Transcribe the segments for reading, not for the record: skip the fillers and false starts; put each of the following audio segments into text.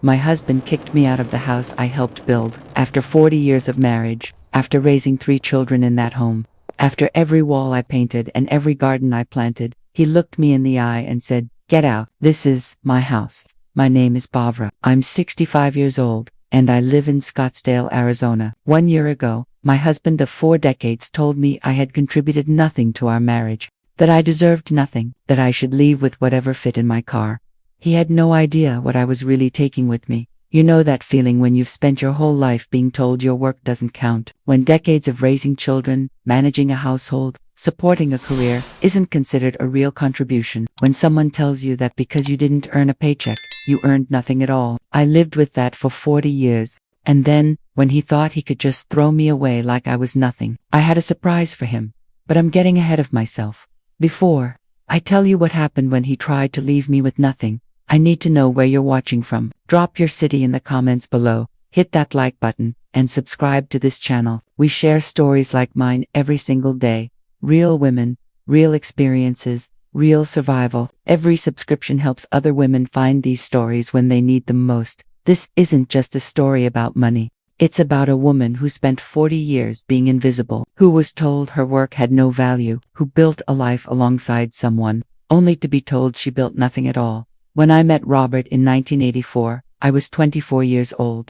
My husband kicked me out of the house I helped build. After 40 years of marriage, after raising 3 children in that home, after every wall I painted and every garden I planted, he looked me in the eye and said, "Get out. This is my house. My name is Bavra. I'm 65 years old, and I live in Scottsdale, Arizona." 1 year ago, my husband of 4 decades told me I had contributed nothing to our marriage, that I deserved nothing, that I should leave with whatever fit in my car. He had no idea what I was really taking with me. You know that feeling when you've spent your whole life being told your work doesn't count, when decades of raising children, managing a household, supporting a career, isn't considered a real contribution, when someone tells you that because you didn't earn a paycheck, you earned nothing at all. I lived with that for 40 years, and then, when he thought he could just throw me away like I was nothing, I had a surprise for him. But I'm getting ahead of myself. Before I tell you what happened when he tried to leave me with nothing, I need to know where you're watching from. Drop your city in the comments below, hit that like button, and subscribe to this channel. We share stories like mine every single day. Real women, real experiences, real survival. Every subscription helps other women find these stories when they need them most. This isn't just a story about money. It's about a woman who spent 40 years being invisible, who was told her work had no value, who built a life alongside someone, only to be told she built nothing at all. When I met Robert in 1984, I was 24 years old.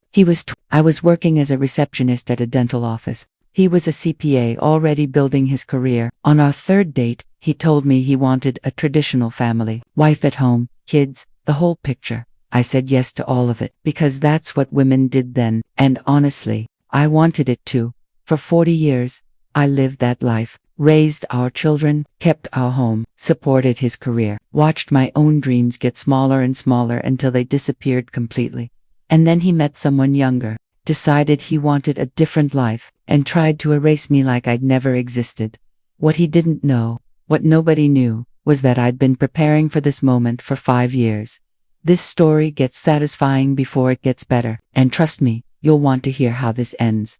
I was working as a receptionist at a dental office. He was a CPA already building his career. On our third date, he told me he wanted a traditional family, wife at home, kids, the whole picture. I said yes to all of it, because that's what women did then, and honestly, I wanted it too. For 40 years, I lived that life. Raised our children, kept our home, supported his career, watched my own dreams get smaller and smaller until they disappeared completely. And then he met someone younger, decided he wanted a different life, and tried to erase me like I'd never existed. What he didn't know, what nobody knew, was that I'd been preparing for this moment for 5 years. This story gets satisfying before it gets better, and trust me, you'll want to hear how this ends.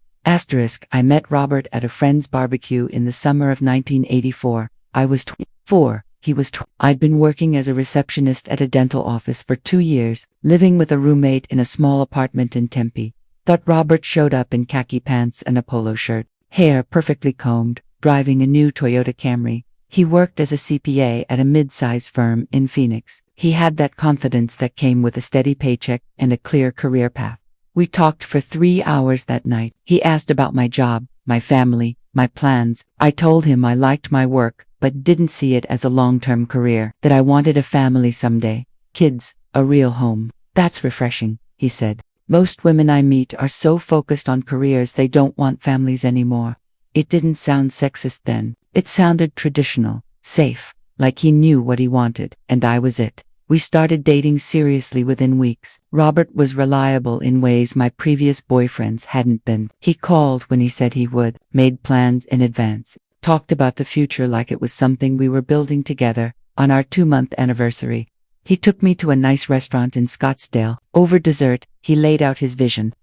I met Robert at a friend's barbecue in the summer of 1984. I was 24, he was 20. I'd been working as a receptionist at a dental office for 2 years, living with a roommate in a small apartment in Tempe. Thought Robert showed up in khaki pants and a polo shirt, hair perfectly combed, driving a new Toyota Camry. He worked as a CPA at a mid-size firm in Phoenix. He had that confidence that came with a steady paycheck and a clear career path. We talked for 3 hours that night. He asked about my job, my family, my plans. I told him I liked my work, but didn't see it as a long-term career, that I wanted a family someday. Kids, a real home. That's refreshing, he said. Most women I meet are so focused on careers they don't want families anymore. It didn't sound sexist then. It sounded traditional, safe, like he knew what he wanted, and I was it. We started dating seriously within weeks. Robert was reliable in ways my previous boyfriends hadn't been. He called when he said he would, made plans in advance, talked about the future like it was something we were building together. On our 2-month anniversary, he took me to a nice restaurant in Scottsdale. Over dessert, he laid out his vision.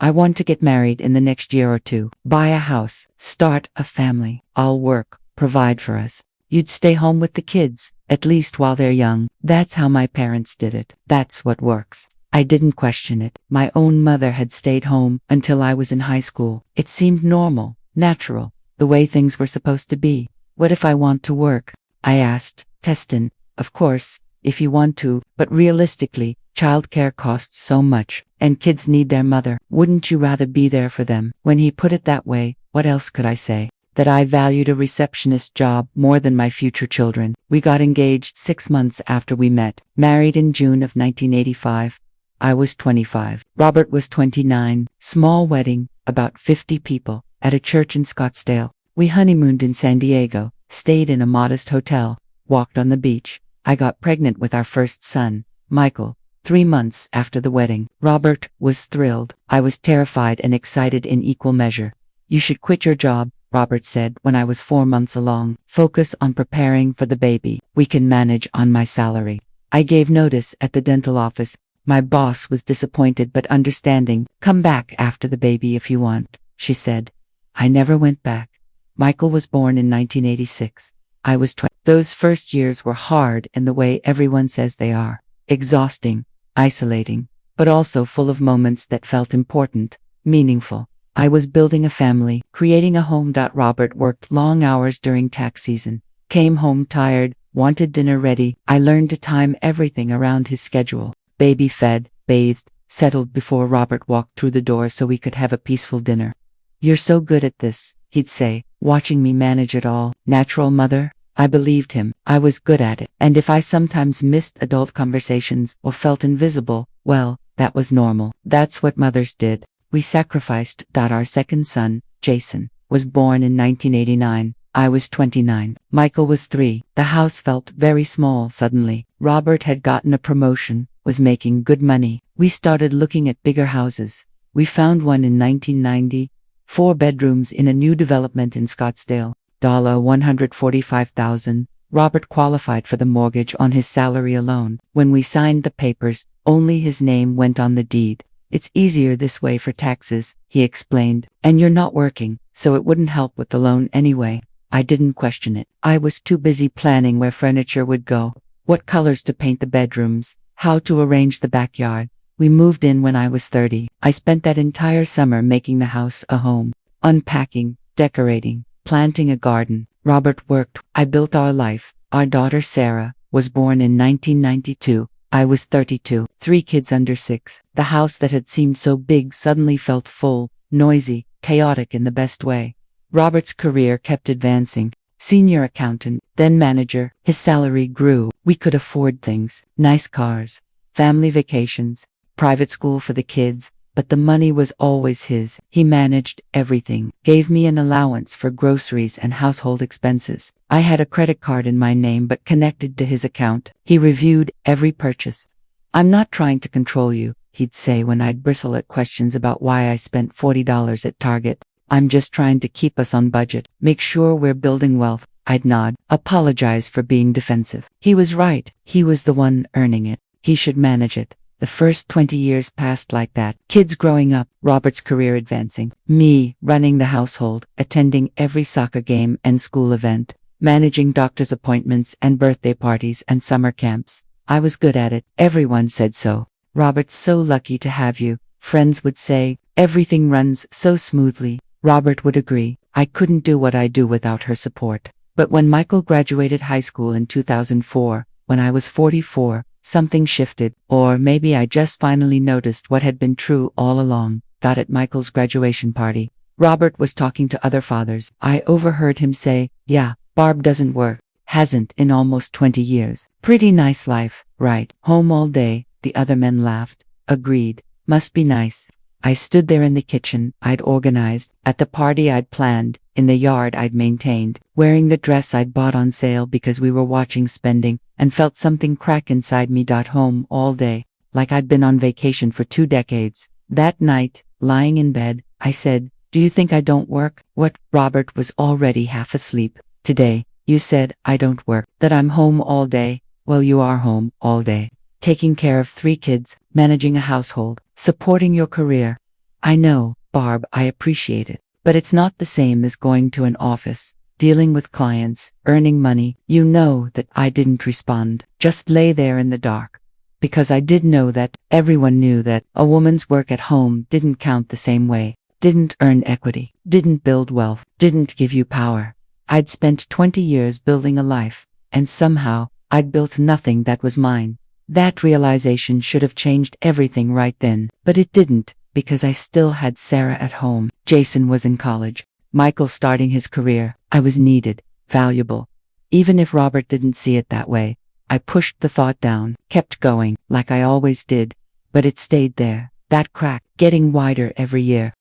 "I want to get married in the next year or 2, buy a house, start a family. I'll work, provide for us. You'd stay home with the kids, at least while they're young. That's how my parents did it. That's what works." I didn't question it. My own mother had stayed home until I was in high school. It seemed normal, natural, the way things were supposed to be. "What if I want to work?" I asked. "Testin, of course, if you want to, but realistically, childcare costs so much, and kids need their mother. Wouldn't you rather be there for them?" When he put it that way, what else could I say? That I valued a receptionist job more than my future children. We got engaged 6 months after we met, married in June of 1985. I was 25. Robert was 29. Small wedding, about 50 people, at a church in Scottsdale. We honeymooned in San Diego, stayed in a modest hotel, walked on the beach. I got pregnant with our first son, Michael, 3 months after the wedding. Robert was thrilled. I was terrified and excited in equal measure. "You should quit your job," Robert said when I was 4 months along. "Focus on preparing for the baby. We can manage on my salary." I gave notice at the dental office. My boss was disappointed but understanding. "Come back after the baby if you want," she said. I never went back. Michael was born in 1986. I was 20. Those first years were hard in the way everyone says they are. Exhausting, isolating, but also full of moments that felt important, meaningful. I was building a family, creating a home. Robert worked long hours during tax season, came home tired, wanted dinner ready. I learned to time everything around his schedule. Baby fed, bathed, settled before Robert walked through the door so we could have a peaceful dinner. "You're so good at this," he'd say, watching me manage it all. Natural mother? I believed him. I was good at it. And if I sometimes missed adult conversations or felt invisible, well, that was normal. That's what mothers did. We sacrificed. Our second son, Jason, was born in 1989. I was 29. Michael was 3. The house felt very small suddenly. Robert had gotten a promotion, was making good money. We started looking at bigger houses. We found one in 1990, 4 bedrooms in a new development in Scottsdale. $145,000. Robert qualified for the mortgage on his salary alone. When we signed the papers, only his name went on the deed. "It's easier this way for taxes," he explained. "And you're not working, so it wouldn't help with the loan anyway." I didn't question it. I was too busy planning where furniture would go, what colors to paint the bedrooms, how to arrange the backyard. We moved in when I was 30. I spent that entire summer making the house a home, unpacking, decorating, planting a garden. Robert worked. I built our life. Our daughter Sarah was born in 1992. I was 32. 3 kids under 6. The house that had seemed so big suddenly felt full, noisy, chaotic in the best way. Robert's career kept advancing. Senior accountant, then manager. His salary grew. We could afford things, nice cars, family vacations, private school for the kids, but the money was always his. He managed everything, gave me an allowance for groceries and household expenses. I had a credit card in my name but connected to his account. He reviewed every purchase. "I'm not trying to control you," he'd say when I'd bristle at questions about why I spent $40 at Target. "I'm just trying to keep us on budget, make sure we're building wealth." I'd nod, apologize for being defensive. He was right. He was the one earning it. He should manage it. The first 20 years passed like that. Kids growing up, Robert's career advancing, me running the household, attending every soccer game and school event, managing doctor's appointments and birthday parties and summer camps. I was good at it. Everyone said so. "Robert's so lucky to have you," friends would say. "Everything runs so smoothly." Robert would agree. I couldn't do what I do without her support. But when Michael graduated high school in 2004, when I was 44, something shifted, or maybe I just finally noticed what had been true all along. At Michael's graduation party, Robert was talking to other fathers. I overheard him say, "Yeah, Barb doesn't work. Hasn't in almost 20 years. Pretty nice life, right? Home all day." The other men laughed. Agreed. Must be nice. I stood there in the kitchen I'd organized, at the party I'd planned, in the yard I'd maintained, wearing the dress I'd bought on sale because we were watching spending, and felt something crack inside me. Home all day, like I'd been on vacation for 2 decades. That night, lying in bed, I said, "Do you think I don't work?" "What?" Robert was already half asleep. "Today, you said I don't work, that I'm home all day." "Well, you are home all day. Taking care of 3 kids, managing a household, supporting your career." "I know, Barb, I appreciate it. But it's not the same as going to an office, dealing with clients, earning money." You know that I didn't respond, just lay there in the dark. Because I did know that, everyone knew that, a woman's work at home didn't count the same way, didn't earn equity, didn't build wealth, didn't give you power. I'd spent 20 years building a life, and somehow, I'd built nothing that was mine. That realization should have changed everything right then, but it didn't, because I still had Sarah at home. Jason was in college. Michael starting his career. I was needed, valuable. Even if Robert didn't see it that way, I pushed the thought down, kept going, like I always did. But it stayed there, that crack, getting wider every year.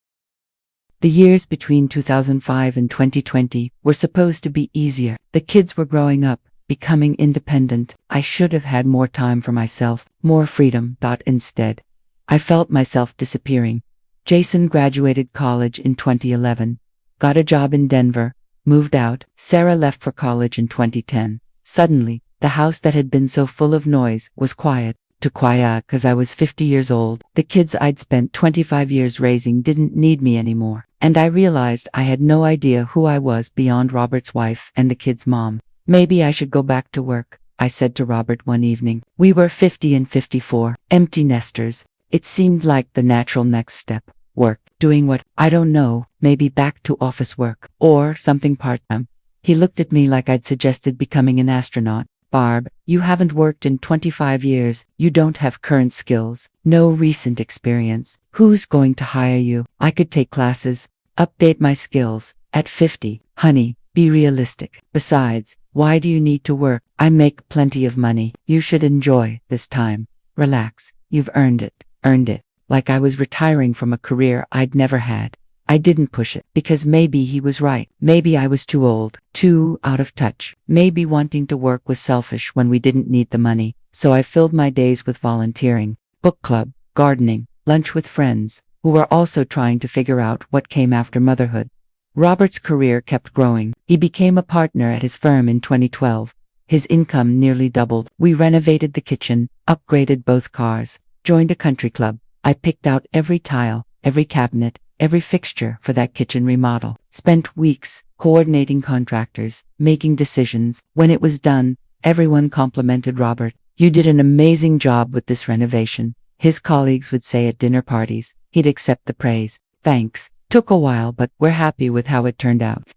The years between 2005 and 2020 were supposed to be easier. The kids were growing up, becoming independent. I should have had more time for myself, more freedom. Instead, I felt myself disappearing. Jason graduated college in 2011, got a job in Denver, moved out. Sarah left for college in 2010. Suddenly, the house that had been so full of noise was quiet. Too quiet because I was 50 years old. The kids I'd spent 25 years raising didn't need me anymore. And I realized I had no idea who I was beyond Robert's wife and the kids' mom. "Maybe I should go back to work," I said to Robert one evening. We were 50 and 54, empty nesters. It seemed like the natural next step. Work. Doing what? I don't know. Maybe back to office work. Or something part-time. He looked at me like I'd suggested becoming an astronaut. Barb, you haven't worked in 25 years. You don't have current skills. No recent experience. Who's going to hire you? I could take classes. Update my skills. At 50. Honey, be realistic. Besides, why do you need to work? I make plenty of money. You should enjoy this time. Relax. You've earned it. Earned it. Like I was retiring from a career I'd never had. I didn't push it, because maybe he was right. Maybe I was too old, too out of touch. Maybe wanting to work was selfish when we didn't need the money. So I filled my days with volunteering, book club, gardening, lunch with friends, who were also trying to figure out what came after motherhood. Robert's career kept growing. He became a partner at his firm in 2012. His income nearly doubled. We renovated the kitchen, upgraded both cars, joined a country club. I picked out every tile, every cabinet, every fixture for that kitchen remodel. Spent weeks coordinating contractors, making decisions. When it was done, everyone complimented Robert. You did an amazing job with this renovation. His colleagues would say at dinner parties. He'd accept the praise. Thanks. Took a while, but we're happy with how it turned out.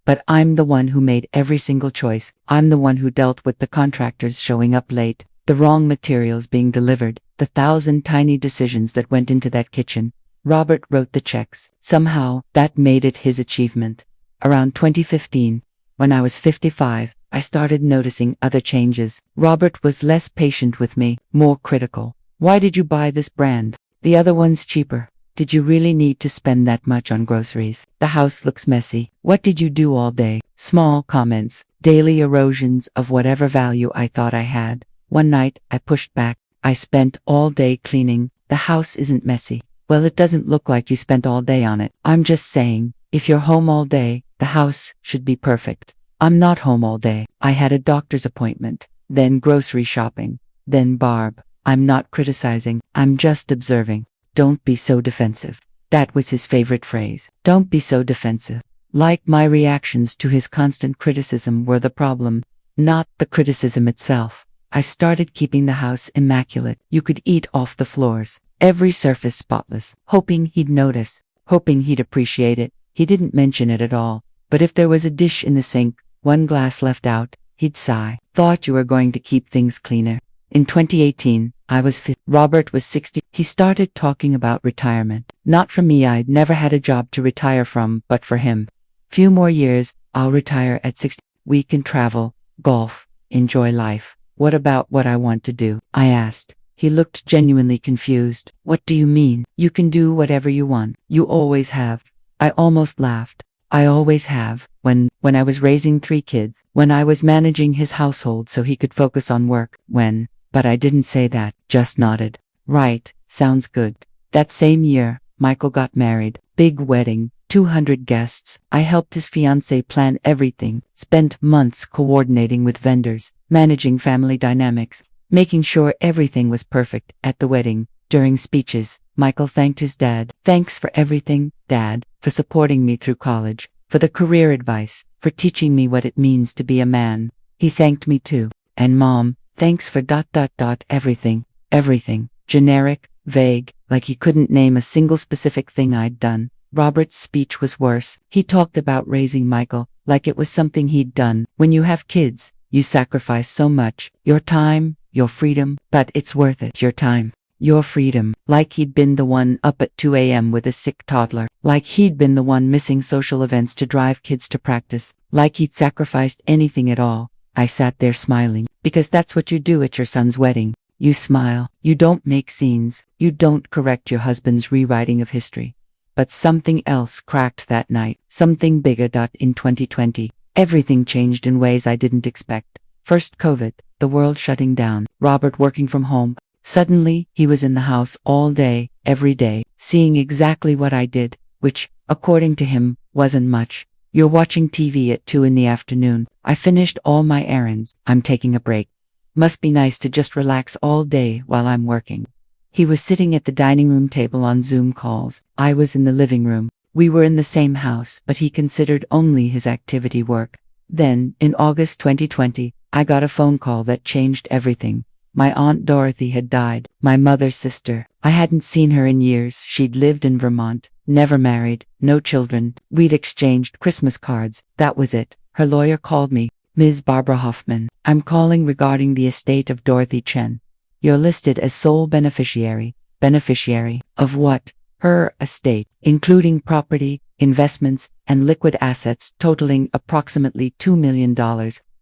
But I'm the one who made every single choice. I'm the one who dealt with the contractors showing up late, the wrong materials being delivered, the 1,000 tiny decisions that went into that kitchen. Robert wrote the checks. Somehow, that made it his achievement. Around 2015, when I was 55, I started noticing other changes. Robert was less patient with me, more critical. Why did you buy this brand? The other one's cheaper. Did you really need to spend that much on groceries? The house looks messy. What did you do all day? Small comments, daily erosions of whatever value I thought I had. One night, I pushed back. I spent all day cleaning. The house isn't messy. Well, it doesn't look like you spent all day on it. I'm just saying, if you're home all day, the house should be perfect. I'm not home all day. I had a doctor's appointment, then grocery shopping, then Barb. I'm not criticizing. I'm just observing. Don't be so defensive. That was his favorite phrase. Don't be so defensive. Like my reactions to his constant criticism were the problem, not the criticism itself. I started keeping the house immaculate. You could eat off the floors, every surface spotless, hoping he'd notice, hoping he'd appreciate it. He didn't mention it at all, but if there was a dish in the sink, one glass left out, he'd sigh. Thought you were going to keep things cleaner. In 2018, I was 50. Robert was 60. He started talking about retirement. Not for me, I'd never had a job to retire from, but for him. Few more years, I'll retire at 60. We can travel, golf, enjoy life. What about what I want to do? I asked. He looked genuinely confused. What do you mean? You can do whatever you want. You always have. I almost laughed. I always have. When I was raising 3 kids. When I was managing his household so he could focus on work. But I didn't say that. Just nodded. Right. Sounds good. That same year, Michael got married. Big wedding. 200 guests. I helped his fiancée plan everything. Spent months coordinating with vendors, managing family dynamics, making sure everything was perfect at the wedding. During speeches, Michael thanked his dad. Thanks for everything, Dad, for supporting me through college, for the career advice, for teaching me what it means to be a man. He thanked me too. And Mom, thanks for ... everything. Everything. Generic, vague, like he couldn't name a single specific thing I'd done. Robert's speech was worse. He talked about raising Michael, like it was something he'd done. When you have kids, you sacrifice so much. Your time, your freedom, but it's worth it. Your time, your freedom. Like he'd been the one up at 2 a.m. with a sick toddler. Like he'd been the one missing social events to drive kids to practice. Like he'd sacrificed anything at all. I sat there smiling, because that's what you do at your son's wedding. You smile. You don't make scenes. You don't correct your husband's rewriting of history. But something else cracked that night. Something bigger. In 2020, everything changed in ways I didn't expect. First COVID, the world shutting down, Robert working from home. Suddenly, he was in the house all day, every day, seeing exactly what I did, which, according to him, wasn't much. You're watching TV at 2 in the afternoon. I finished all my errands. I'm taking a break. Must be nice to just relax all day while I'm working. He was sitting at the dining room table on Zoom calls. I was in the living room. We were in the same house, but he considered only his activity work. Then, in August 2020, I got a phone call that changed everything. My Aunt Dorothy had died, my mother's sister. I hadn't seen her in years. She'd lived in Vermont, never married, no children. We'd exchanged Christmas cards. That was it. Her lawyer called me. Ms. Barbara Hoffman, I'm calling regarding the estate of Dorothy Chen. You're listed as sole beneficiary. Beneficiary of what? Her estate, including property, investments, and liquid assets totaling approximately $2 million.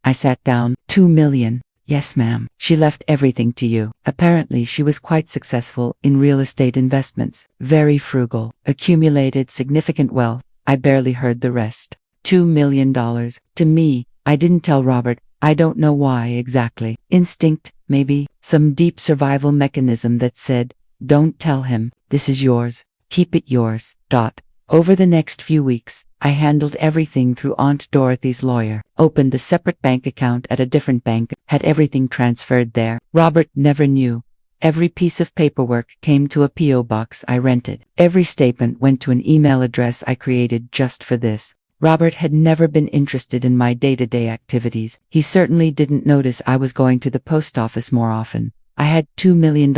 I sat down. $2 million? Yes, ma'am. She left everything to you. Apparently she was quite successful in real estate investments. Very frugal. Accumulated significant wealth. I barely heard the rest. $2 million. To me. I didn't tell Robert. I don't know why exactly. Instinct, maybe. Some deep survival mechanism that said, don't tell him. This is yours. Keep it yours. Over the next few weeks, I handled everything through Aunt Dorothy's lawyer, opened a separate bank account at a different bank, had everything transferred there. Robert never knew. Every piece of paperwork came to a P.O. box I rented. Every statement went to an email address I created just for this. Robert had never been interested in my day-to-day activities. He certainly didn't notice I was going to the post office more often. I had $2 million,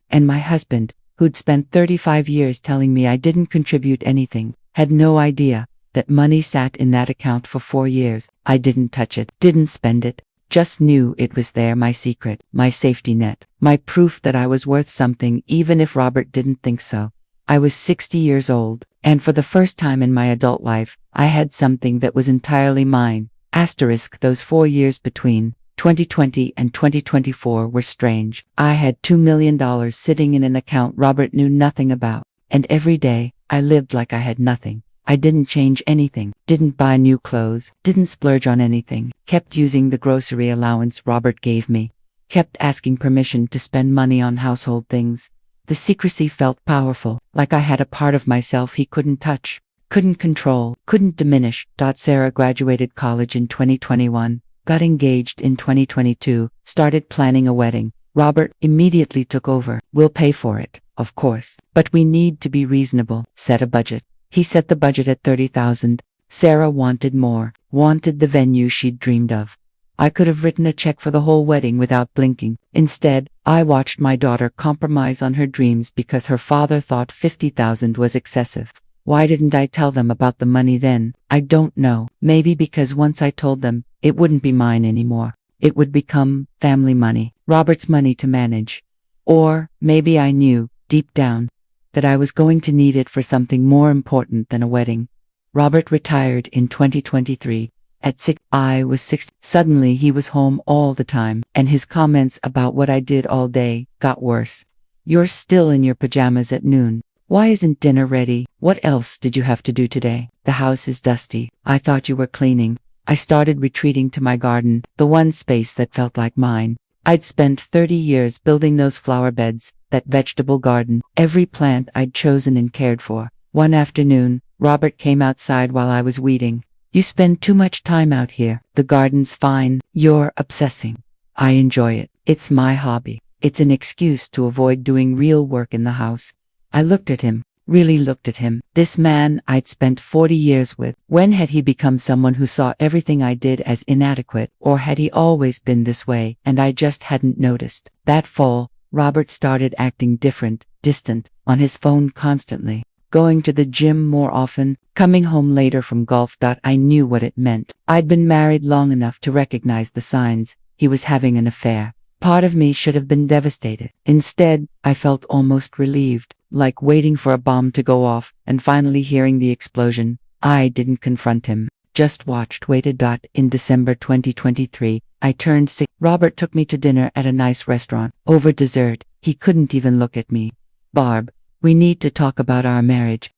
and my husband, who'd spent 35 years telling me I didn't contribute anything, had no idea that money sat in that account for 4 years. I didn't touch it, didn't spend it, just knew it was there, my secret, my safety net, my proof that I was worth something even if Robert didn't think so. I was 60 years old, and for the first time in my adult life, I had something that was entirely mine. Asterisk, those 4 years between 2020 and 2024 were strange. I had $2 million sitting in an account Robert knew nothing about, and every day, I lived like I had nothing. I didn't change anything, didn't buy new clothes, didn't splurge on anything, kept using the grocery allowance Robert gave me, kept asking permission to spend money on household things. The secrecy felt powerful, like I had a part of myself he couldn't touch, couldn't control, couldn't diminish. Sarah graduated college in 2021. Got engaged in 2022, started planning a wedding. Robert immediately took over. We'll pay for it, of course, but we need to be reasonable. Set a budget. He set the budget at $30,000. Sarah wanted more, wanted the venue she'd dreamed of. I could have written a check for the whole wedding without blinking. Instead, I watched my daughter compromise on her dreams because her father thought $50,000 was excessive. Why didn't I tell them about the money then? I don't know. Maybe because once I told them, it wouldn't be mine anymore. It would become family money, Robert's money to manage. Or maybe I knew, deep down, that I was going to need it for something more important than a wedding. Robert retired in 2023. At 6, I was 6. Suddenly he was home all the time, and his comments about what I did all day got worse. You're still in your pajamas at noon. Why isn't dinner ready? What else did you have to do today? The house is dusty. I thought you were cleaning. I started retreating to my garden, the one space that felt like mine. I'd spent 30 years building those flower beds, that vegetable garden, every plant I'd chosen and cared for. One afternoon, Robert came outside while I was weeding. You spend too much time out here. The garden's fine. You're obsessing. I enjoy it. It's my hobby. It's an excuse to avoid doing real work in the house. I looked at him, really looked at him. This man I'd spent 40 years with. When had he become someone who saw everything I did as inadequate, or had he always been this way and I just hadn't noticed? That fall, Robert started acting different, distant, on his phone constantly, going to the gym more often, coming home later from golf. I knew what it meant. I'd been married long enough to recognize the signs. He was having an affair. Part of me should have been devastated. Instead, I felt almost relieved, like waiting for a bomb to go off and finally hearing the explosion. I didn't confront him, just watched, waited. In December 2023, I turned 6. Robert took me to dinner at a nice restaurant. Over dessert, he couldn't even look at me. Barb, we need to talk about our marriage.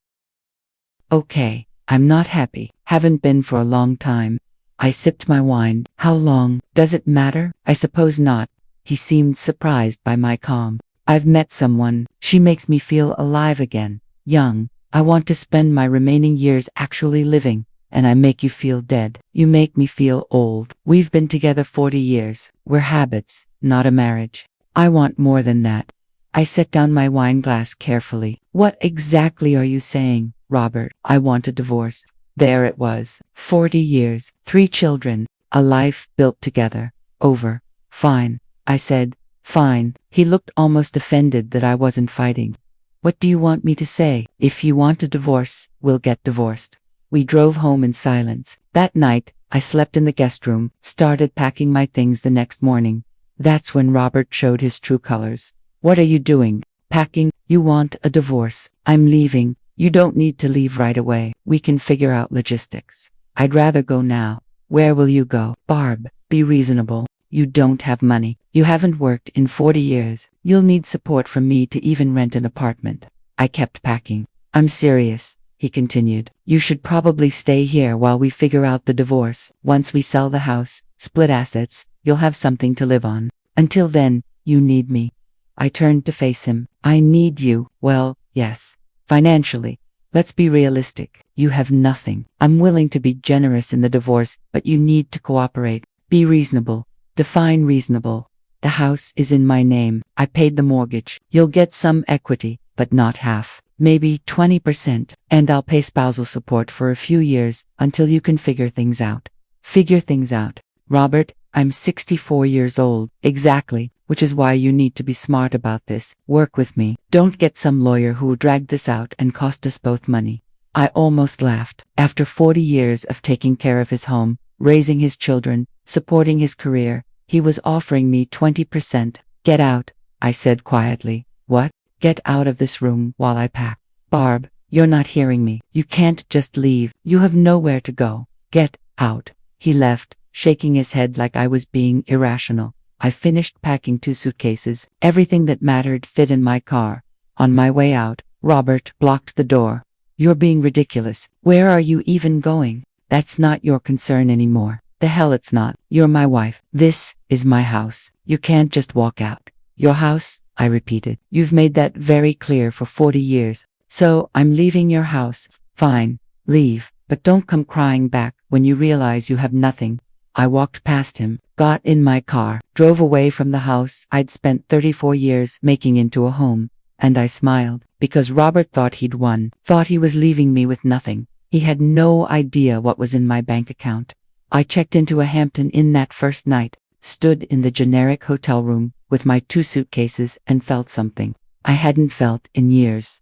Okay, I'm not happy. Haven't been for a long time. I sipped my wine. How long? Does it matter? I suppose not. He seemed surprised by my calm. I've met someone. She makes me feel alive again. Young. I want to spend my remaining years actually living. And I make you feel dead. You make me feel old. We've been together 40 years. We're habits, not a marriage. I want more than that. I set down my wine glass carefully. What exactly are you saying, Robert? I want a divorce. There it was. 40 years, 3 children, a life built together. Over. Fine, I said, Fine. He looked almost offended that I wasn't fighting. What do you want me to say? If you want a divorce, we'll get divorced. We drove home in silence. That night, I slept in the guest room, started packing my things the next morning. That's when Robert showed his true colors. What are you doing? Packing? You want a divorce. I'm leaving. You don't need to leave right away. We can figure out logistics. I'd rather go now. Where will you go? Barb, be reasonable. You don't have money. You haven't worked in 40 years. You'll need support from me to even rent an apartment. I kept packing. I'm serious, he continued. You should probably stay here while we figure out the divorce. Once we sell the house, split assets, you'll have something to live on. Until then, you need me. I turned to face him. I need you. Well, yes. Financially. Let's be realistic. You have nothing. I'm willing to be generous in the divorce, but you need to cooperate. Be reasonable. Define reasonable. The house is in my name. I paid the mortgage. You'll get some equity, but not half. Maybe 20%. And I'll pay spousal support for a few years until you can figure things out. Figure things out. Robert, I'm 64 years old. Exactly. Which is why you need to be smart about this. Work with me. Don't get some lawyer who dragged this out and cost us both money. I almost laughed. After 40 years of taking care of his home, raising his children, supporting his career, he was offering me 20%. Get out, I said quietly. What? Get out of this room while I pack. Barb, you're not hearing me. You can't just leave. You have nowhere to go. Get out. He left, shaking his head like I was being irrational. I finished packing 2 suitcases. Everything that mattered fit in my car. On my way out, Robert blocked the door. You're being ridiculous. Where are you even going? That's not your concern anymore. The hell it's not. You're my wife. This is my house. You can't just walk out. Your house, I repeated. You've made that very clear for 40 years. So, I'm leaving your house. Fine. Leave. But don't come crying back when you realize you have nothing. I walked past him, got in my car, drove away from the house I'd spent 34 years making into a home. And I smiled, because Robert thought he'd won, thought he was leaving me with nothing. He had no idea what was in my bank account. I checked into a Hampton Inn that first night, stood in the generic hotel room with my 2 suitcases and felt something I hadn't felt in years.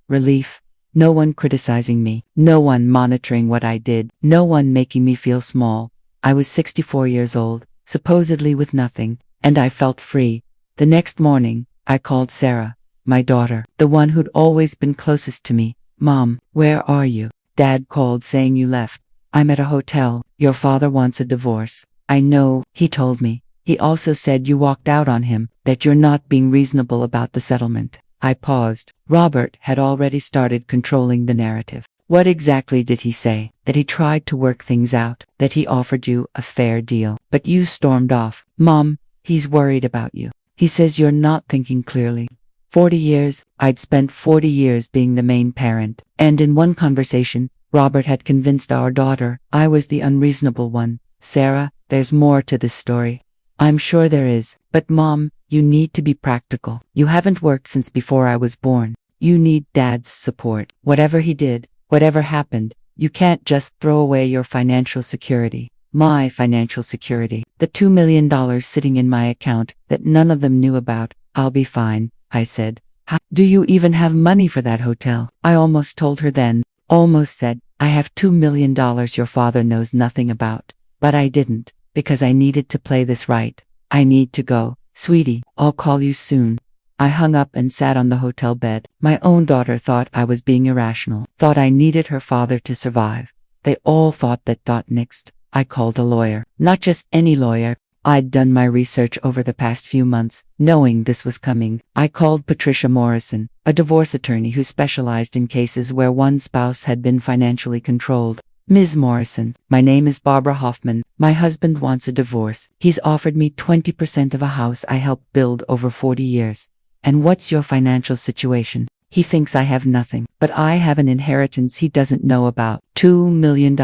Relief. No one criticizing me, no one monitoring what I did, no one making me feel small. I was 64 years old, supposedly with nothing, and I felt free. The next morning, I called Sarah, my daughter, the one who'd always been closest to me. Mom, where are you? Dad called saying you left. I'm at a hotel. Your father wants a divorce. I know, he told me. He also said you walked out on him, that you're not being reasonable about the settlement. I paused. Robert had already started controlling the narrative. What exactly did he say? That he tried to work things out, that he offered you a fair deal. But you stormed off. Mom, he's worried about you. He says you're not thinking clearly. 40 years, I'd spent 40 years being the main parent. And in one conversation, Robert had convinced our daughter I was the unreasonable one. Sarah, there's more to this story. I'm sure there is. But Mom, you need to be practical. You haven't worked since before I was born. You need Dad's support. Whatever he did, whatever happened, you can't just throw away your financial security. My financial security. The $2 million sitting in my account that none of them knew about. I'll be fine, I said. How do you even have money for that hotel? I almost told her then. Almost said, I have $2 million your father knows nothing about. But I didn't, because I needed to play this right. I need to go. Sweetie, I'll call you soon. I hung up and sat on the hotel bed. My own daughter thought I was being irrational, thought I needed her father to survive. They all thought that. Next, I called a lawyer. Not just any lawyer. I'd done my research over the past few months, knowing this was coming. I called Patricia Morrison, a divorce attorney who specialized in cases where one spouse had been financially controlled. Ms. Morrison, my name is Barbara Hoffman. My husband wants a divorce. He's offered me 20% of a house I helped build over 40 years. And what's your financial situation? He thinks I have nothing, but I have an inheritance he doesn't know about. $2 million.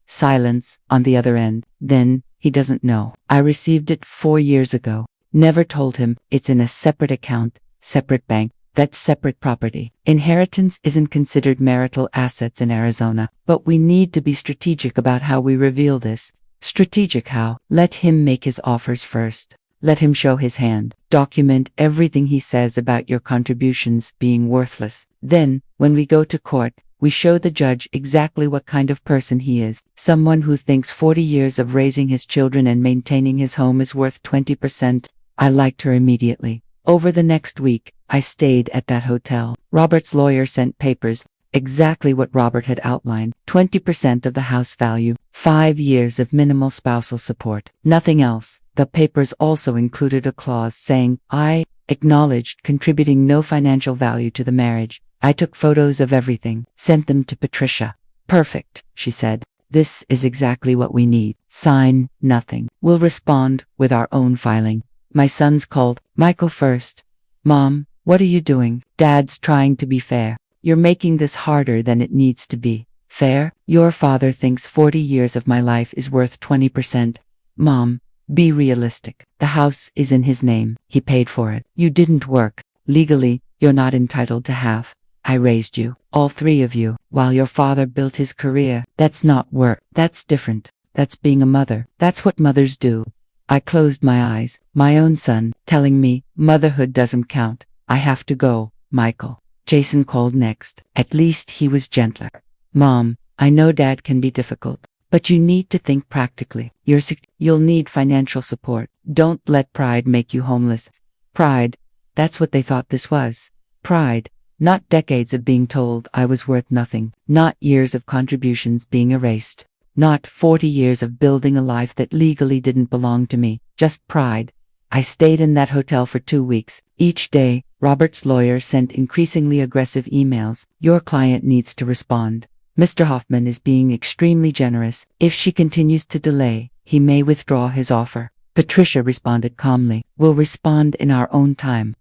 Silence on the other end. Then, he doesn't know. I received it 4 years ago. Never told him. It's in a separate account, separate bank. That's separate property. Inheritance isn't considered marital assets in Arizona, but we need to be strategic about how we reveal this. Strategic how? Let him make his offers first. Let him show his hand. Document everything he says about your contributions being worthless. Then, when we go to court, we show the judge exactly what kind of person he is. Someone who thinks 40 years of raising his children and maintaining his home is worth 20%. I liked her immediately. Over the next week, I stayed at that hotel. Robert's lawyer sent papers, exactly what Robert had outlined. 20% of the house value, 5 years of minimal spousal support. Nothing else. The papers also included a clause saying, I acknowledged contributing no financial value to the marriage. I took photos of everything, sent them to Patricia. Perfect, she said. This is exactly what we need. Sign nothing. We'll respond with our own filing. My sons called. Michael first. Mom, what are you doing? Dad's trying to be fair. You're making this harder than it needs to be. Fair? Your father thinks 40 years of my life is worth 20%. Mom, be realistic. The house is in his name. He paid for it. You didn't work. Legally, you're not entitled to half. I raised you, all three of you, while your father built his career. That's not work. That's different. That's being a mother. That's what mothers do. I closed my eyes. My own son, telling me, motherhood doesn't count. I have to go, Michael. Jason called next. At least he was gentler. Mom, I know Dad can be difficult, but you need to think practically. You'll need financial support. Don't let pride make you homeless. Pride. That's what they thought this was. Pride. Not decades of being told I was worth nothing. Not years of contributions being erased. Not 40 years of building a life that legally didn't belong to me. Just pride. I stayed in that hotel for 2 weeks. Each day, Robert's lawyer sent increasingly aggressive emails. Your client needs to respond. Mr. Hoffman is being extremely generous. If she continues to delay, he may withdraw his offer. Patricia responded calmly. We'll respond in our own time.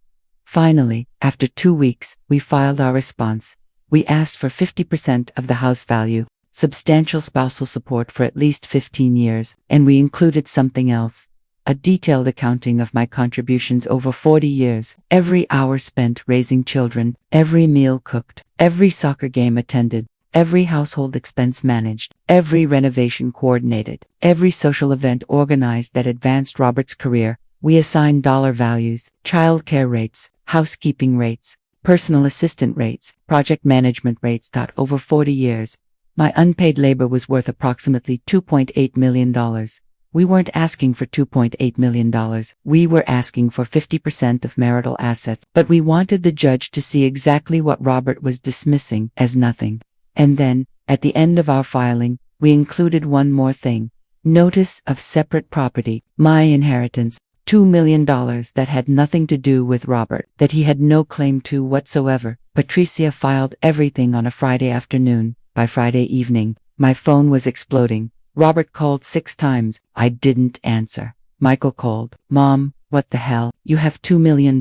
Finally, after 2 weeks, we filed our response. We asked for 50% of the house value, substantial spousal support for at least 15 years, and we included something else. A detailed accounting of my contributions over 40 years, every hour spent raising children, every meal cooked, every soccer game attended, every household expense managed, every renovation coordinated, every social event organized that advanced Robert's career. We assigned dollar values, child care rates, housekeeping rates, personal assistant rates, project management rates. Over 40 years, my unpaid labor was worth approximately $2.8 million. We weren't asking for $2.8 million. We were asking for 50% of marital asset, but we wanted the judge to see exactly what Robert was dismissing as nothing. And then, at the end of our filing, we included one more thing. Notice of separate property, my inheritance, $2 million that had nothing to do with Robert, that he had no claim to whatsoever. Patricia filed everything on a Friday afternoon. By Friday evening, my phone was exploding. Robert called 6 times. I didn't answer. Michael called. Mom, what the hell? You have $2 million.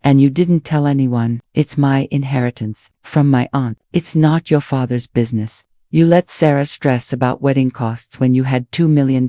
And you didn't tell anyone. It's my inheritance. From my aunt. It's not your father's business. You let Sarah stress about wedding costs when you had $2 million.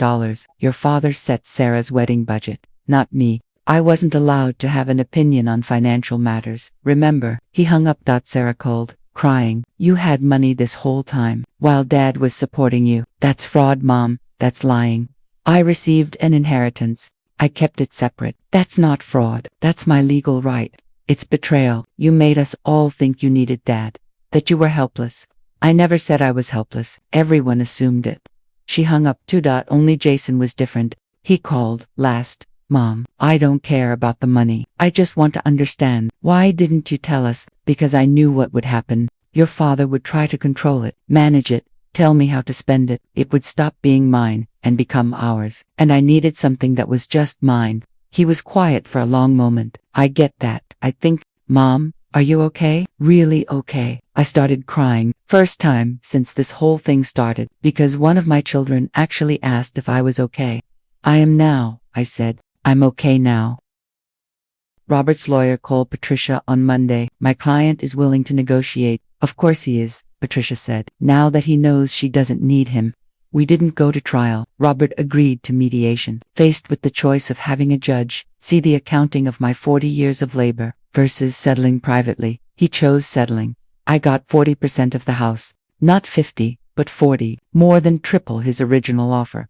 Your father set Sarah's wedding budget. Not me. I wasn't allowed to have an opinion on financial matters. Remember, he hung up. Sarah called, crying. You had money this whole time, while Dad was supporting you. That's fraud, Mom. That's lying. I received an inheritance. I kept it separate. That's not fraud. That's my legal right. It's betrayal. You made us all think you needed Dad. That you were helpless. I never said I was helpless. Everyone assumed it. She hung up. Only Jason was different. He called, last. Mom, I don't care about the money. I just want to understand. Why didn't you tell us? Because I knew what would happen. Your father would try to control it, manage it, tell me how to spend it. It would stop being mine and become ours. And I needed something that was just mine. He was quiet for a long moment. I get that. I think, Mom, are you okay? Really okay? I started crying. First time since this whole thing started, because one of my children actually asked if I was okay. I am now, I said. I'm okay now. Robert's lawyer called Patricia on Monday. My client is willing to negotiate. Of course he is, Patricia said, now that he knows she doesn't need him. We didn't go to trial. Robert agreed to mediation. Faced with the choice of having a judge see the accounting of my 40 years of labor versus settling privately, he chose settling. I got 40% of the house. Not 50, but 40, more than triple his original offer.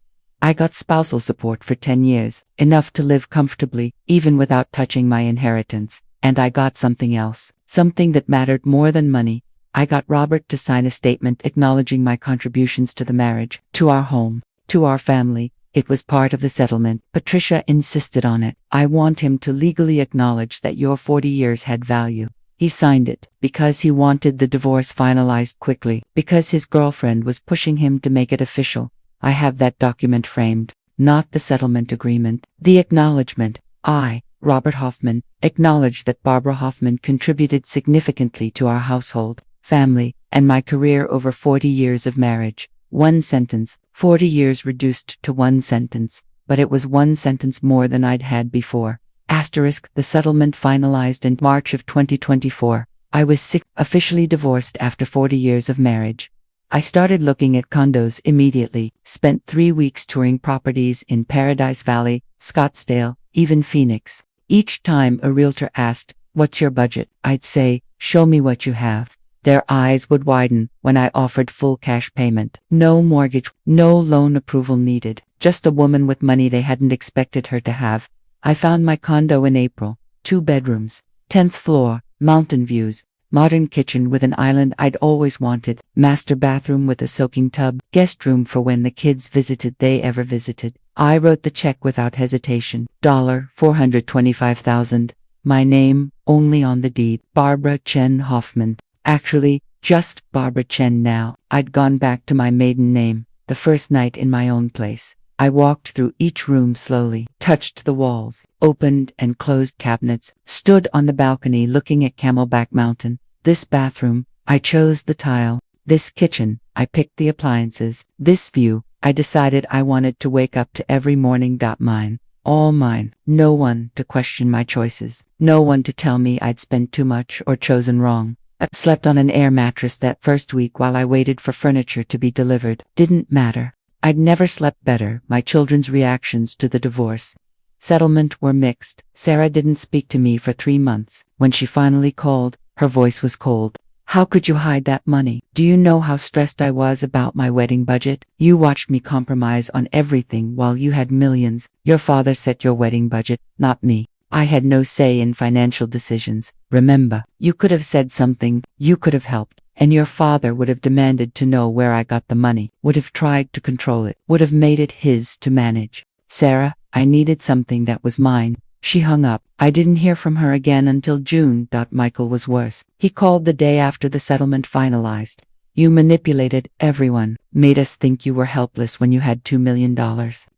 I got spousal support for 10 years, enough to live comfortably, even without touching my inheritance. And I got something else, something that mattered more than money. I got Robert to sign a statement acknowledging my contributions to the marriage, to our home, to our family. It was part of the settlement. Patricia insisted on it. I want him to legally acknowledge that your 40 years had value. He signed it because he wanted the divorce finalized quickly, because his girlfriend was pushing him to make it official. I have that document framed, not the settlement agreement, the acknowledgement. I, Robert Hoffman, acknowledge that Barbara Hoffman contributed significantly to our household, family, and my career over 40 years of marriage. One sentence, 40 years reduced to one sentence, but it was one sentence more than I'd had before. Asterisk, the settlement finalized in March of 2024. I was sick, officially divorced after 40 years of marriage. I started looking at condos immediately, spent 3 weeks touring properties in Paradise Valley, Scottsdale, even Phoenix. Each time a realtor asked, "What's your budget?" I'd say, "Show me what you have." Their eyes would widen when I offered full cash payment. No mortgage, no loan approval needed. Just a woman with money they hadn't expected her to have. I found my condo in April. 2 bedrooms, 10th floor, mountain views, modern kitchen with an island I'd always wanted, master bathroom with a soaking tub, guest room for when the kids visited they ever visited. I wrote the check without hesitation. $425,000. My name, only on the deed. Barbara Chen Hoffman. Actually, just Barbara Chen now. I'd gone back to my maiden name, the first night in my own place. I walked through each room slowly, touched the walls, opened and closed cabinets, stood on the balcony looking at Camelback Mountain. This bathroom, I chose the tile. This kitchen, I picked the appliances. This view, I decided I wanted to wake up to every morning. Mine. All mine. No one to question my choices. No one to tell me I'd spent too much or chosen wrong. I slept on an air mattress that first week while I waited for furniture to be delivered. Didn't matter. I'd never slept better. My children's reactions to the divorce settlement were mixed. Sarah didn't speak to me for 3 months. When she finally called, her voice was cold. "How could you hide that money? Do you know how stressed I was about my wedding budget? You watched me compromise on everything while you had millions. Your father set your wedding budget, not me. I had no say in financial decisions. Remember, you could have said something, you could have helped. And your father would have demanded to know where I got the money, would have tried to control it, would have made it his to manage. Sarah, I needed something that was mine." She hung up. I didn't hear from her again until June. Michael was worse. He called the day after the settlement finalized. "You manipulated everyone, made us think you were helpless when you had $2 million.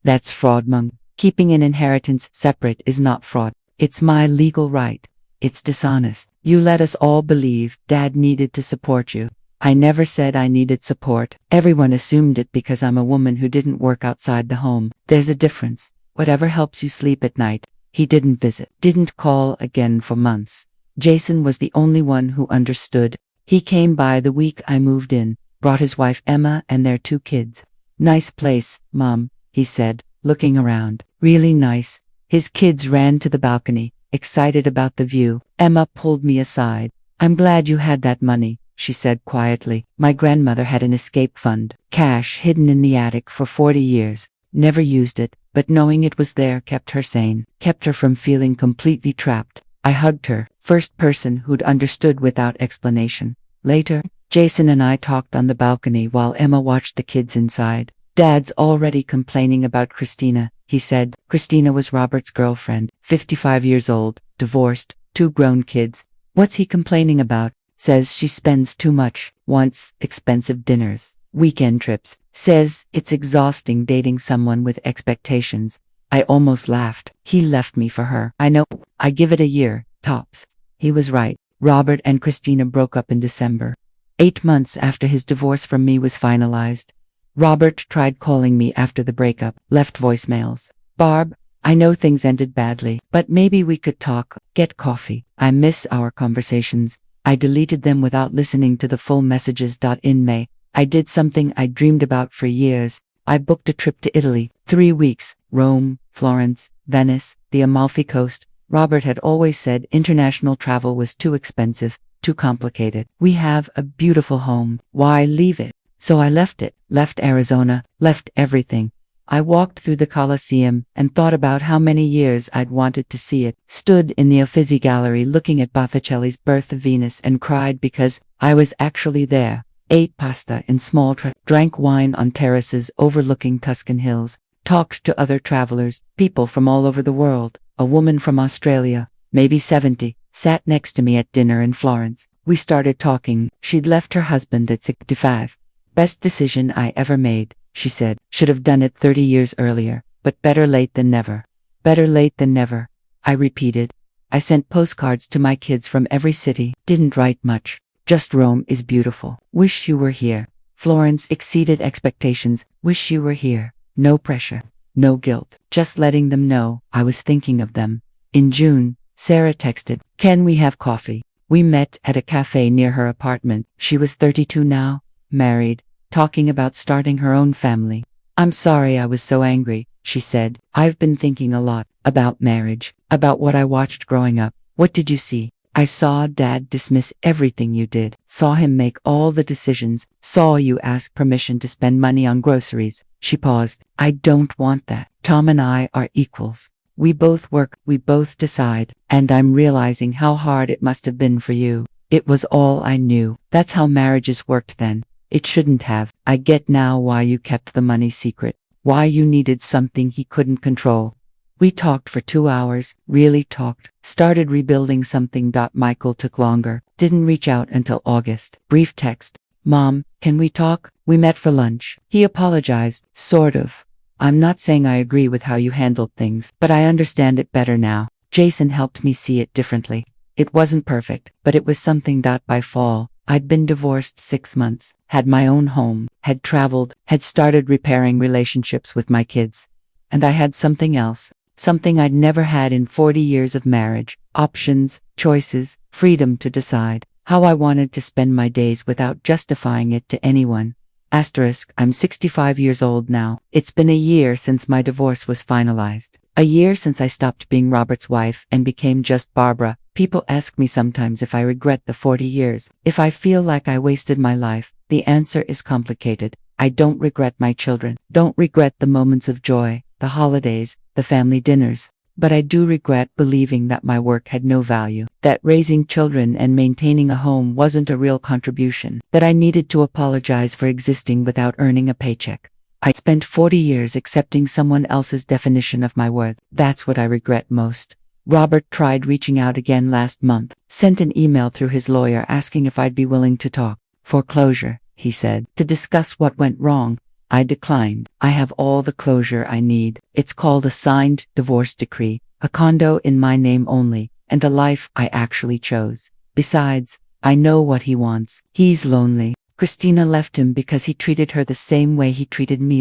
That's fraud, Mung. Keeping an inheritance separate is not fraud. It's my legal right. It's dishonest. You let us all believe Dad needed to support you. I never said I needed support. Everyone assumed it because I'm a woman who didn't work outside the home. There's a difference. Whatever helps you sleep at night." He didn't visit, didn't call again for months. Jason was the only one who understood. He came by the week I moved in, brought his wife Emma and their 2 kids. "Nice place, Mom," he said, looking around. "Really nice." His kids ran to the balcony, excited about the view. Emma pulled me aside. "I'm glad you had that money," she said quietly. "My grandmother had an escape fund, cash hidden in the attic for 40 years. Never used it, but knowing it was there kept her sane, kept her from feeling completely trapped." I hugged her, first person who'd understood without explanation. Later, Jason and I talked on the balcony while Emma watched the kids inside. "Dad's already complaining about Christina," he said. Christina was Robert's girlfriend, 55 years old, divorced, 2 grown kids. "What's he complaining about?" "Says she spends too much, wants expensive dinners, weekend trips. Says it's exhausting dating someone with expectations." I almost laughed. He left me for her. I know. I give it a year, tops. He was right. Robert and Christina broke up in December. 8 months after his divorce from me was finalized. Robert tried calling me after the breakup, left voicemails. "Barb, I know things ended badly, but maybe we could talk, get coffee. I miss our conversations." I deleted them without listening to the full messages. In May, I did something I dreamed about for years. I booked a trip to Italy, 3 weeks, Rome, Florence, Venice, the Amalfi Coast. Robert had always said international travel was too expensive, too complicated. "We have a beautiful home. Why leave it?" So I left it, left Arizona, left everything. I walked through the Colosseum and thought about how many years I'd wanted to see it, stood in the Uffizi Gallery looking at Botticelli's Birth of Venus and cried because I was actually there, ate pasta in small drank wine on terraces overlooking Tuscan hills, talked to other travelers, people from all over the world. A woman from Australia, maybe 70, sat next to me at dinner in Florence. We started talking. She'd left her husband at 65. Best decision I ever made, she said. Should have done it 30 years earlier, but better late than never. Better late than never, I repeated. I sent postcards to my kids from every city, didn't write much. Just Rome is beautiful. Wish you were here. Florence exceeded expectations. Wish you were here. No pressure. No guilt. Just letting them know I was thinking of them. In June, Sarah texted, "Can we have coffee?" We met at a cafe near her apartment. She was 32 now, married, talking about starting her own family. "I'm sorry I was so angry," she said. "I've been thinking a lot about marriage, about what I watched growing up." "What did you see?" "I saw Dad dismiss everything you did, saw him make all the decisions, saw you ask permission to spend money on groceries." She paused. "I don't want that. Tom and I are equals. We both work, we both decide, and I'm realizing how hard it must have been for you." It was all I knew. That's how marriages worked then. It shouldn't have. I get now why you kept the money secret, why you needed something he couldn't control. We talked for 2 hours, really talked, started rebuilding something. Michael took longer, didn't reach out until August. Brief text, "Mom, can we talk?" We met for lunch. He apologized, sort of. "I'm not saying I agree with how you handled things, but I understand it better now." Jason helped me see it differently. It wasn't perfect, but it was something. By fall, I'd been divorced 6 months, had my own home, had traveled, had started repairing relationships with my kids. And I had something else, something I'd never had in 40 years of marriage: options, choices, freedom to decide how I wanted to spend my days without justifying it to anyone. I'm 65 years old now. It's been a year since my divorce was finalized. A year since I stopped being Robert's wife and became just Barbara. People ask me sometimes if I regret the 40 years, if I feel like I wasted my life. The answer is complicated. I don't regret my children, don't regret the moments of joy, the holidays, the family dinners. But I do regret believing that my work had no value, that raising children and maintaining a home wasn't a real contribution, that I needed to apologize for existing without earning a paycheck. I spent 40 years accepting someone else's definition of my worth. That's what I regret most. Robert tried reaching out again last month, sent an email through his lawyer asking if I'd be willing to talk. "Foreclosure," he said, "to discuss what went wrong." I declined. I have all the closure I need. It's called a signed divorce decree, a condo in my name only, and a life I actually chose. Besides, I know what he wants. He's lonely. Christina left him because he treated her the same way he treated me.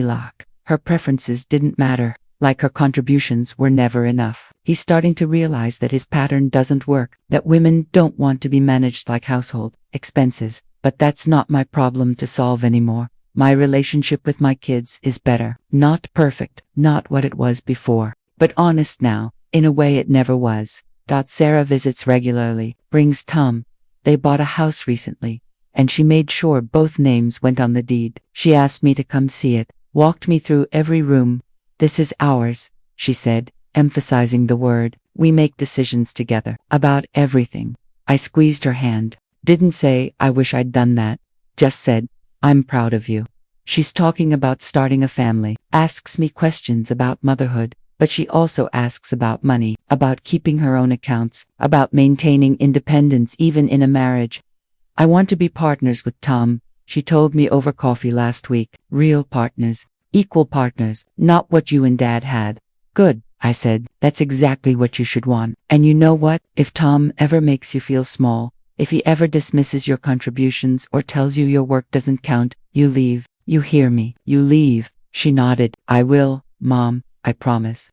Her preferences didn't matter, like her contributions were never enough. He's starting to realize that his pattern doesn't work, that women don't want to be managed like household expenses. But that's not my problem to solve anymore. My relationship with my kids is better. Not perfect, not what it was before, but honest now, in a way it never was. Sarah visits regularly, brings Tom. They bought a house recently, and she made sure both names went on the deed. She asked me to come see it, walked me through every room. "This is ours," she said, emphasizing the word. "We make decisions together, about everything." I squeezed her hand. Didn't say, "I wish I'd done that." Just said, "I'm proud of you." She's talking about starting a family, asks me questions about motherhood, but she also asks about money, about keeping her own accounts, about maintaining independence even in a marriage. "I want to be partners with Tom," she told me over coffee last week. "Real partners, equal partners, not what you and Dad had." "Good," I said, "that's exactly what you should want. And you know what? If Tom ever makes you feel small, if he ever dismisses your contributions or tells you your work doesn't count, you leave. You hear me? You leave." She nodded. "I will, Mom, I promise."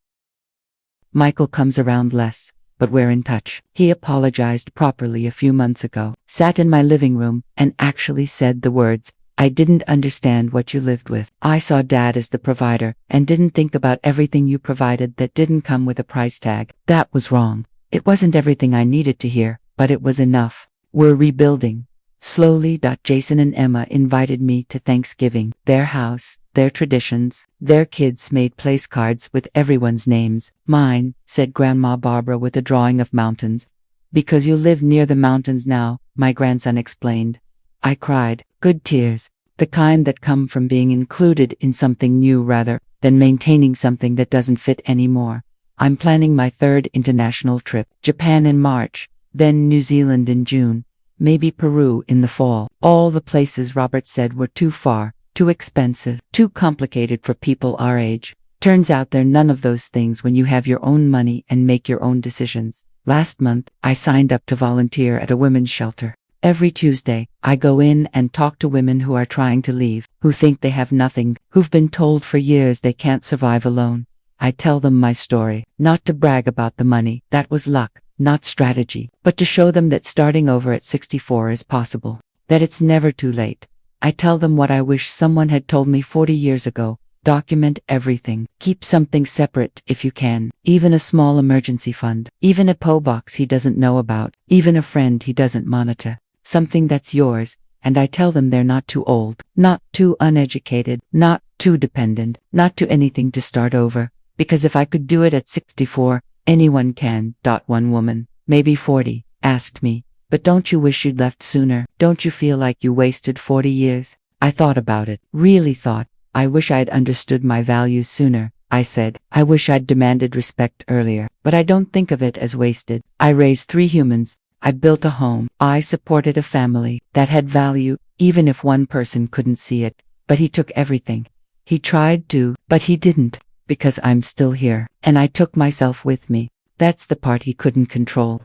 Michael comes around less, but we're in touch. He apologized properly a few months ago, sat in my living room, and actually said the words, "I didn't understand what you lived with. I saw Dad as the provider, and didn't think about everything you provided that didn't come with a price tag. That was wrong. It wasn't everything I needed to hear, but it was enough. We're rebuilding." Slowly. Jason and Emma invited me to Thanksgiving. Their house, their traditions. Their kids made place cards with everyone's names. Mine, said Grandma Barbara with a drawing of mountains. Because you live near the mountains now, my grandson explained. I cried, good tears, the kind that come from being included in something new rather than maintaining something that doesn't fit anymore. I'm planning my third international trip, Japan in March, then New Zealand in June, maybe Peru in the fall. All the places Robert said were too far, too expensive, too complicated for people our age. Turns out they're none of those things when you have your own money and make your own decisions. Last month, I signed up to volunteer at a women's shelter. Every Tuesday, I go in and talk to women who are trying to leave, who think they have nothing, who've been told for years they can't survive alone. I tell them my story, not to brag about the money, that was luck, not strategy, but to show them that starting over at 64 is possible, that it's never too late. I tell them what I wish someone had told me 40 years ago. Document everything. Keep something separate if you can, even a small emergency fund, even a PO box he doesn't know about, even a friend he doesn't monitor. Something that's yours, and I tell them they're not too old, not too uneducated, not too dependent, not too anything to start over, because if I could do it at 64, anyone can. One woman, maybe 40, asked me, but don't you wish you'd left sooner? Don't you feel like you wasted 40 years? I thought about it, really thought. I wish I'd understood my values sooner, I said. I wish I'd demanded respect earlier, but I don't think of it as wasted. I raised 3 humans. I built a home. I supported a family that had value, even if one person couldn't see it. But he took everything. He tried to, but he didn't, because I'm still here, and I took myself with me. That's the part he couldn't control.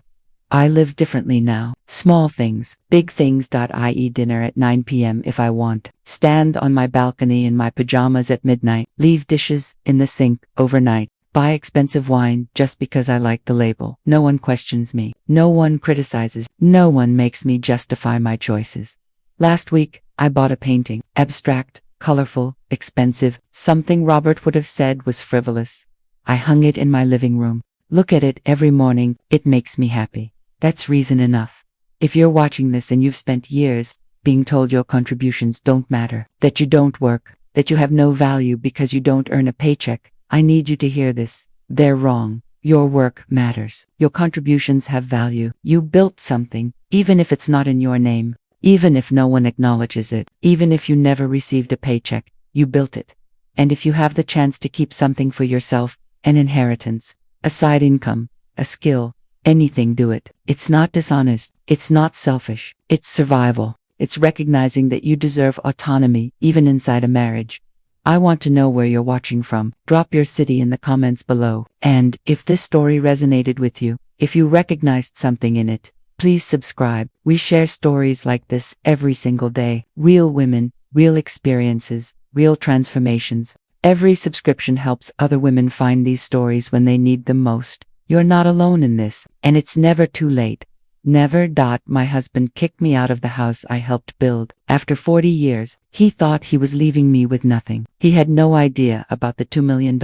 I live differently now. Small things, big things. I eat dinner at 9 p.m. if I want. Stand on my balcony in my pajamas at midnight. Leave dishes in the sink overnight. Buy expensive wine just because I like the label. No one questions me. No one criticizes. No one makes me justify my choices. Last week, I bought a painting. Abstract, colorful, expensive. Something Robert would have said was frivolous. I hung it in my living room. Look at it every morning. It makes me happy. That's reason enough. If you're watching this and you've spent years being told your contributions don't matter, that you don't work, that you have no value because you don't earn a paycheck, I need you to hear this. They're wrong. Your work matters. Your contributions have value. You built something, even if it's not in your name, even if no one acknowledges it, even if you never received a paycheck, you built it. And if you have the chance to keep something for yourself, an inheritance, a side income, a skill, anything, do it. It's not dishonest. It's not selfish. It's survival. It's recognizing that you deserve autonomy, even inside a marriage. I want to know where you're watching from. Drop your city in the comments below. And if this story resonated with you, if you recognized something in it, please subscribe. We share stories like this every single day. Real women, real experiences, real transformations. Every subscription helps other women find these stories when they need them most. You're not alone in this, and it's never too late. Never. My husband kicked me out of the house I helped build. After 40 years, he thought he was leaving me with nothing. He had no idea about the $2 million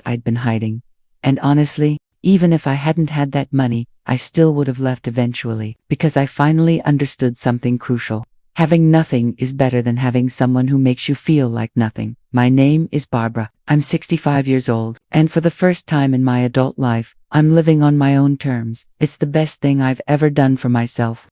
I'd been hiding. And honestly, even if I hadn't had that money, I still would have left eventually, because I finally understood something crucial. Having nothing is better than having someone who makes you feel like nothing. My name is Barbara. I'm 65 years old, and for the first time in my adult life, I'm living on my own terms. It's the best thing I've ever done for myself.